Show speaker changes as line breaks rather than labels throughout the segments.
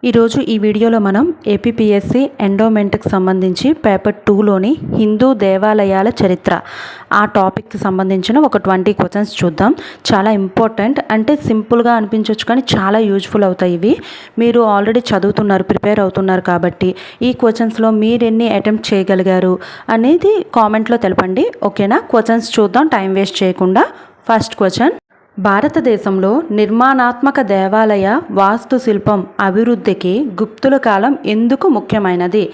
ఈరోజు ఈ వీడియోలో మనం ఏపీపీఎస్సీ ఎండోమెంట్కి సంబంధించి పేపర్ 2లోని హిందూ దేవాలయాల చరిత్ర ఆ టాపిక్కి సంబంధించిన ఒక 20 క్వశ్చన్స్ చూద్దాం. చాలా ఇంపార్టెంట్, అంటే సింపుల్గా అనిపించవచ్చు కానీ చాలా యూజ్ఫుల్ అవుతాయి. ఇవి మీరు ఆల్రెడీ చదువుతున్నారు, ప్రిపేర్ అవుతున్నారు కాబట్టి ఈ క్వశ్చన్స్లో మీరు ఎన్ని అటెంప్ట్ చేయగలిగారు అనేది కామెంట్లో తెలపండి. ఓకేనా? క్వశ్చన్స్ చూద్దాం టైం వేస్ట్ చేయకుండా. ఫస్ట్ క్వశ్చన్: భారతదేశంలో నిర్మాణాత్మక దేవాలయ వాస్తుశిల్పం అభివృద్ధికి గుప్తుల కాలం ఎందుకు ముఖ్యమైనది?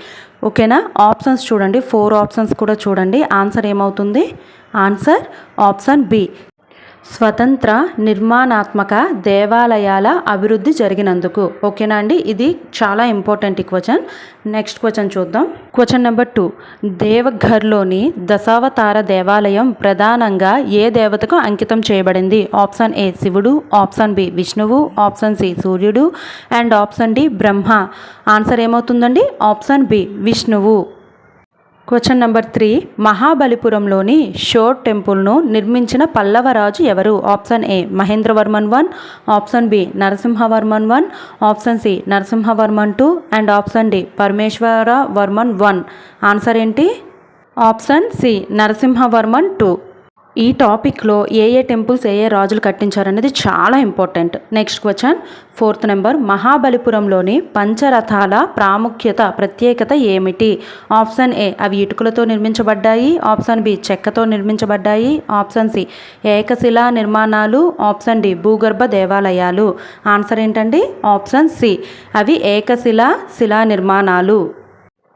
ఓకేనా? ఆప్షన్స్ చూడండి, 4 ఆప్షన్స్ కూడా చూడండి. ఆన్సర్ ఏమవుతుంది? ఆన్సర్ ఆప్షన్ బి, స్వతంత్ర నిర్మాణాత్మక దేవాలయాల అభివృద్ధి జరిగినందుకు. ఓకేనా అండి? ఇది చాలా ఇంపార్టెంట్ ఈ క్వశ్చన్. నెక్స్ట్ క్వశ్చన్ చూద్దాం. క్వశ్చన్ నెంబర్ 2: దేవఘర్లోని దశావతార దేవాలయం ప్రధానంగా ఏ దేవతకు అంకితం చేయబడింది? ఆప్షన్ ఏ శివుడు, ఆప్షన్ బి విష్ణువు, ఆప్షన్ సి సూర్యుడు and option D Brahma. Answer ఏమవుతుందండి? ఆప్షన్ బి విష్ణువు. క్వశ్చన్ నెంబర్ 3: మహాబలిపురంలోని షోర్ టెంపుల్ను నిర్మించిన పల్లవరాజు ఎవరు? Option A Mahendravarman 1, option B Narasimhavarman 1, option C Narasimhavarman 2 and option D Parameshwaravarman 1. Answer ఏంటి? Option C Narasimhavarman 2. ఈ టాపిక్లో ఏ టెంపుల్స్ ఏ రాజులు కట్టించారనేది చాలా important. Next question, 4th number: మహాబలిపురంలోని పంచరథాల ప్రత్యేకత ఏమిటి? ఆప్షన్ ఏ అవి ఇటుకలతో నిర్మించబడ్డాయి, ఆప్షన్ బి చెక్కతో నిర్మించబడ్డాయి, ఆప్షన్ సి ఏకశిలా నిర్మాణాలు, ఆప్షన్ డి భూగర్భ దేవాలయాలు. ఆన్సర్ ఏంటండి? ఆప్షన్ సి అవి శిలా నిర్మాణాలు.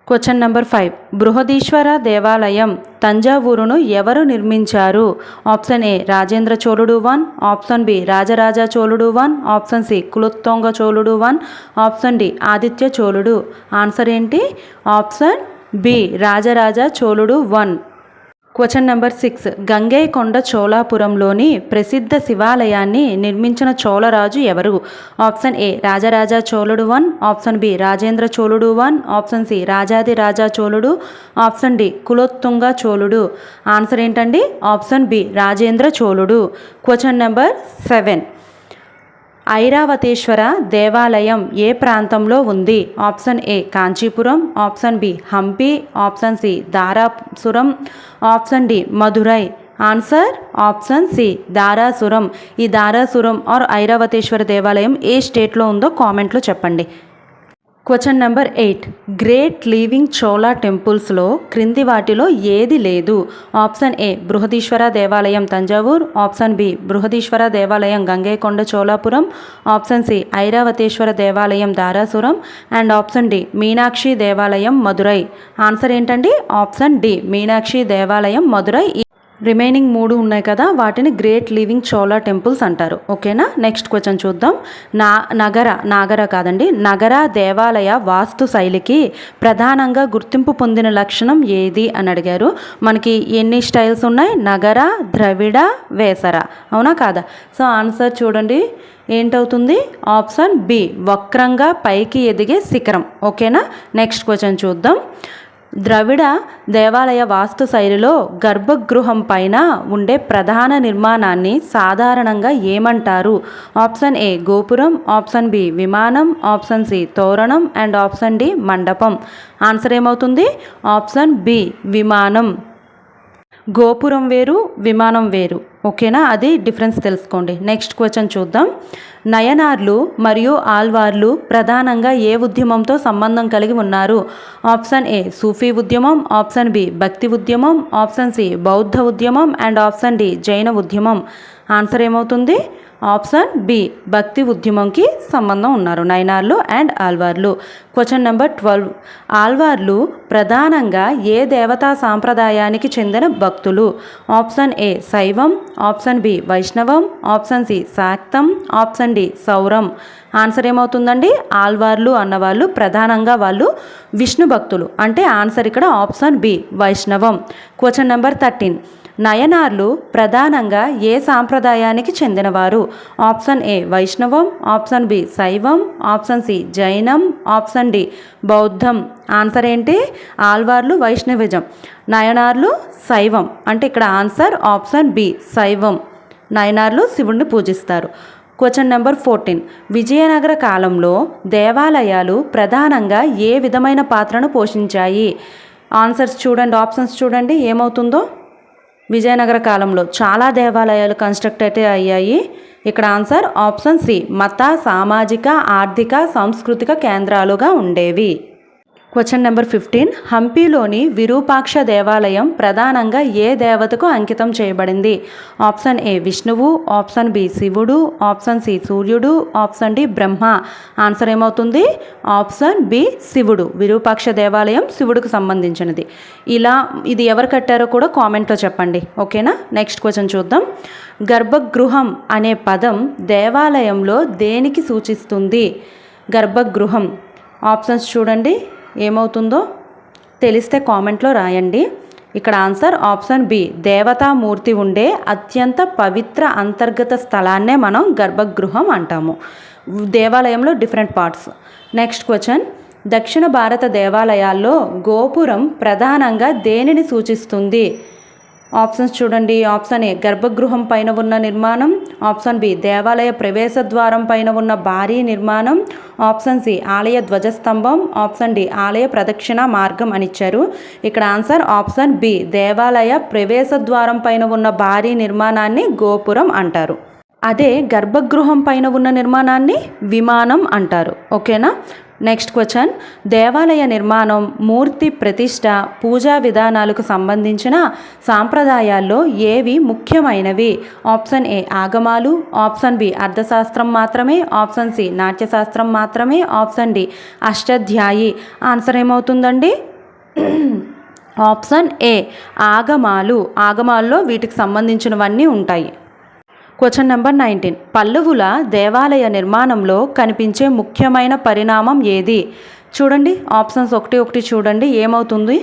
క్వశ్చన్ నెంబర్ 5: బృహదీశ్వర దేవాలయం తంజావూరును ఎవరు నిర్మించారు? ఆప్షన్ ఏ రాజేంద్ర చోళుడు 1, ఆప్షన్ బి రాజరాజ చోళుడు 1, ఆప్షన్ సి కులోత్తుంగ చోళుడు 1, ఆప్షన్ డి ఆదిత్య చోళుడు. ఆన్సర్ ఏంటి? ఆప్షన్ బి రాజరాజ చోళుడు 1. క్వశ్చన్ నెంబర్ 6: గంగైకొండ చోళాపురంలోని ప్రసిద్ధ శివాలయాన్ని నిర్మించిన చోళరాజు ఎవరు? ఆప్షన్ ఏ రాజరాజ చోళుడు 1, ఆప్షన్ బి రాజేంద్ర చోళుడు 1, ఆప్షన్ సి రాజాదిరాజ చోళుడు, ఆప్షన్ డి కులోత్తుంగ చోళుడు. ఆన్సర్ ఏంటండి? ఆప్షన్ బి రాజేంద్ర చోళుడు. క్వశ్చన్ నెంబర్ 7: ఐరావతేశ్వర దేవాలయం ఏ ప్రాంతంలో ఉంది? Option A Kanchipuram, option B Hampi, option C Darasuram, option D Madurai. Answer option C Darasuram. ఈ ధారాసురం ఆర్ ఐరావతేశ్వర దేవాలయం ఏ స్టేట్లో ఉందో కామెంట్లో చెప్పండి. Question number 8: great living Chola టెంపుల్స్లో క్రింది వాటిలో ఏది లేదు? ఆప్షన్ ఏ బృహదీశ్వర దేవాలయం తంజావూర్, ఆప్షన్ బి బృహదీశ్వర దేవాలయం గంగైకొండ చోళాపురం, ఆప్షన్ సి ఐరావతేశ్వర దేవాలయం ధారాసురం అండ్ ఆప్షన్ డి మీనాక్షి దేవాలయం మధురై. ఆన్సర్ ఏంటండి? ఆప్షన్ డి మీనాక్షి దేవాలయం మధురై. రిమైనింగ్ 3 ఉన్నాయి కదా, వాటిని గ్రేట్ లివింగ్ చోళా టెంపుల్స్ అంటారు. ఓకేనా? నెక్స్ట్ క్వశ్చన్ చూద్దాం. నగర దేవాలయ వాస్తు శైలికి ప్రధానంగా గుర్తింపు పొందిన లక్షణం ఏది అని అడిగారు. మనకి ఎన్ని స్టైల్స్ ఉన్నాయి? నగర, ద్రవిడ, వేసర. అవునా కాదా? సో ఆన్సర్ చూడండి ఏంటవుతుంది? ఆప్షన్ బి వక్రంగా పైకి ఎదిగే శిఖరం. ఓకేనా? నెక్స్ట్ క్వశ్చన్ చూద్దాం. ద్రవిడ దేవాలయ వాస్తు శైలిలో గర్భగృహం పైన ఉండే ప్రధాన నిర్మాణాన్ని సాధారణంగా ఏమంటారు? ఆప్షన్ ఏ గోపురం, ఆప్షన్ బి విమానం, ఆప్షన్ సి తోరణం అండ్ ఆప్షన్ డి మండపం. ఆన్సర్ ఏమవుతుంది? ఆప్షన్ బి విమానం. గోపురం వేరు, విమానం వేరు. ఓకేనా? అది డిఫరెన్స్ తెలుసుకోండి. నెక్స్ట్ క్వశ్చన్ చూద్దాం. నయనార్లు మరియు ఆల్వార్లు ప్రధానంగా ఏ ఉద్యమంతో సంబంధం కలిగి ఉన్నారు? ఆప్షన్ ఏ సూఫీ ఉద్యమం, ఆప్షన్ బి భక్తి ఉద్యమం, ఆప్షన్ సి బౌద్ధ ఉద్యమం అండ్ ఆప్షన్ డి జైన ఉద్యమం. ఆన్సర్ ఏమవుతుంది? ఆప్షన్ బి భక్తి ఉద్యమంకి సంబంధం ఉన్నారు నయనార్లు అండ్ ఆల్వార్లు. క్వశ్చన్ నెంబర్ 12: ఆల్వార్లు ప్రధానంగా ఏ దేవతా సాంప్రదాయానికి చెందిన భక్తులు? ఆప్షన్ ఏ శైవం, ఆప్షన్ బి వైష్ణవం, ఆప్షన్ సి శాక్తం, ఆప్షన్ డి సౌరం. ఆన్సర్ ఏమవుతుందండి? ఆల్వార్లు అన్నవాళ్ళు ప్రధానంగా వాళ్ళు విష్ణు భక్తులు. అంటే ఆన్సర్ ఇక్కడ ఆప్షన్ బి వైష్ణవం. క్వశ్చన్ నెంబర్ 13: నయనార్లు ప్రధానంగా ఏ సాంప్రదాయానికి చెందినవారు? ఆప్షన్ ఏ వైష్ణవం, ఆప్షన్ బి శైవం, ఆప్షన్ సి జైనం, ఆప్షన్ డి బౌద్ధం. ఆన్సర్ ఏంటి? ఆల్వార్లు వైష్ణవిజం, నయనార్లు శైవం. అంటే ఇక్కడ ఆన్సర్ ఆప్షన్ బి శైవం. నయనార్లు శివుణ్ణి పూజిస్తారు. Question number 14. విజయనగర కాలంలో దేవాలయాలు ప్రధానంగా ఏ విధమైన పాత్రను పోషించాయి? ఆన్సర్స్ చూడండి, ఆప్షన్స్ చూడండి ఏమవుతుందో. విజయనగర కాలంలో చాలా దేవాలయాలు కన్స్ట్రక్ట్ అయితే అయ్యాయి. ఇక్కడ ఆన్సర్ ఆప్షన్ సి, మత, సామాజిక, ఆర్థిక, సాంస్కృతిక కేంద్రాలుగా ఉండేవి. Question number 15. హంపీలోని విరూపాక్ష దేవాలయం ప్రధానంగా ఏ దేవతకు అంకితం చేయబడింది? ఆప్షన్ ఏ విష్ణువు, ఆప్షన్ బి శివుడు, ఆప్షన్ సి సూర్యుడు, ఆప్షన్ డి బ్రహ్మ. ఆన్సర్ ఏమవుతుంది? ఆప్షన్ బి శివుడు. విరూపాక్ష దేవాలయం శివుడికి సంబంధించినది. ఇది ఎవరు కట్టారో కూడా కామెంట్లో చెప్పండి, ఓకేనా. నెక్స్ట్ క్వశ్చన్ చూద్దాం. గర్భగృహం అనే పదం దేవాలయంలో దేనికి సూచిస్తుంది? గర్భగృహం ఆప్షన్స్ చూడండి ఏమవుతుందో. తెలిస్తే కామెంట్లో రాయండి. ఇక్కడ ఆన్సర్ ఆప్షన్ బి, దేవతామూర్తి ఉండే అత్యంత పవిత్ర అంతర్గత స్థలాన్నే మనం గర్భగృహం అంటాము. దేవాలయంలో డిఫరెంట్ పార్ట్స్. Next question. దక్షిణ భారత దేవాలయాల్లో గోపురం ప్రధానంగా దేనిని సూచిస్తుంది? ఆప్షన్స్ చూడండి. ఆప్షన్ ఏ గర్భగృహం పైన ఉన్న నిర్మాణం, ఆప్షన్ బి దేవాలయ ప్రవేశ ద్వారం పైన ఉన్న భారీ నిర్మాణం, ఆప్షన్ సి ఆలయ ధ్వజస్తంభం, ఆప్షన్ డి ఆలయ ప్రదక్షిణ మార్గం అని ఇచ్చారు. ఇక్కడ ఆన్సర్ ఆప్షన్ బి, దేవాలయ ప్రవేశ ద్వారం పైన ఉన్న భారీ నిర్మాణాన్ని గోపురం అంటారు. అదే గర్భగృహం పైన ఉన్న నిర్మాణాన్ని విమానం అంటారు, ఓకేనా. Next question. దేవాలయ నిర్మాణం, మూర్తి ప్రతిష్ట, పూజా విధానాలకు సంబంధించిన సాంప్రదాయాల్లో ఏవి ముఖ్యమైనవి? ఆప్షన్ ఏ ఆగమాలు, ఆప్షన్ బి అర్థశాస్త్రం మాత్రమే, ఆప్షన్ సి నాట్యశాస్త్రం మాత్రమే, ఆప్షన్ డి అష్టాధ్యాయి. ఆన్సర్ ఏమవుతుందండి? ఆప్షన్ ఏ ఆగమాలు. ఆగమాల్లో వీటికి సంబంధించినవన్నీ ఉంటాయి. Question number 19. పల్లవుల దేవాలయ నిర్మాణంలో కనిపించే ముఖ్యమైన పరిణామం ఏది? చూడండి ఆప్షన్స్ ఒకటి చూడండి ఏమవుతుంది.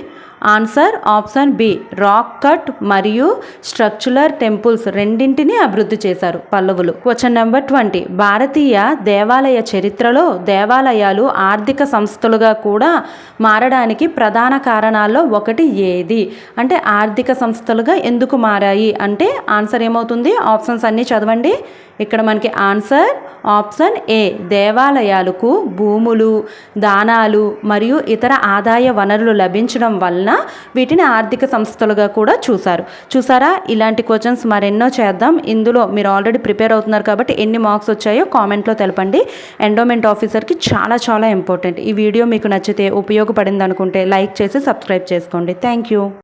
Answer option B, rock cut మరియు స్ట్రక్చరల్ టెంపుల్స్ రెండింటినీ అభివృద్ధి చేశారు పల్లవులు. Question number 20. భారతీయ దేవాలయ చరిత్రలో దేవాలయాలు ఆర్థిక సంస్థలుగా కూడా మారడానికి ప్రధాన కారణాల్లో ఒకటి ఏది? అంటే ఆర్థిక సంస్థలుగా ఎందుకు మారాయి అంటే ఆన్సర్ ఏమవుతుంది? ఆప్షన్స్ అన్నీ చదవండి. ఇక్కడ మనకి ఆన్సర్ ఆప్షన్ ఏ, దేవాలయాలకు భూములు, దానాలు మరియు ఇతర ఆదాయ వనరులు లభించడం వలన వీటిని ఆర్థిక సంస్థలుగా కూడా చూసారా. ఇలాంటి క్వశ్చన్స్ మరెన్నో చేద్దాం. ఇందులో మీరు ఆల్రెడీ ప్రిపేర్ అవుతున్నారు కాబట్టి ఎన్ని మార్క్స్ వచ్చాయో కామెంట్లో తెలపండి. ఎండోమెంట్ ఆఫీసర్కి చాలా ఇంపార్టెంట్. ఈ వీడియో మీకు నచ్చితే ఉపయోగపడింది అనుకుంటే లైక్ చేసి సబ్స్క్రైబ్ చేసుకోండి. Thank you.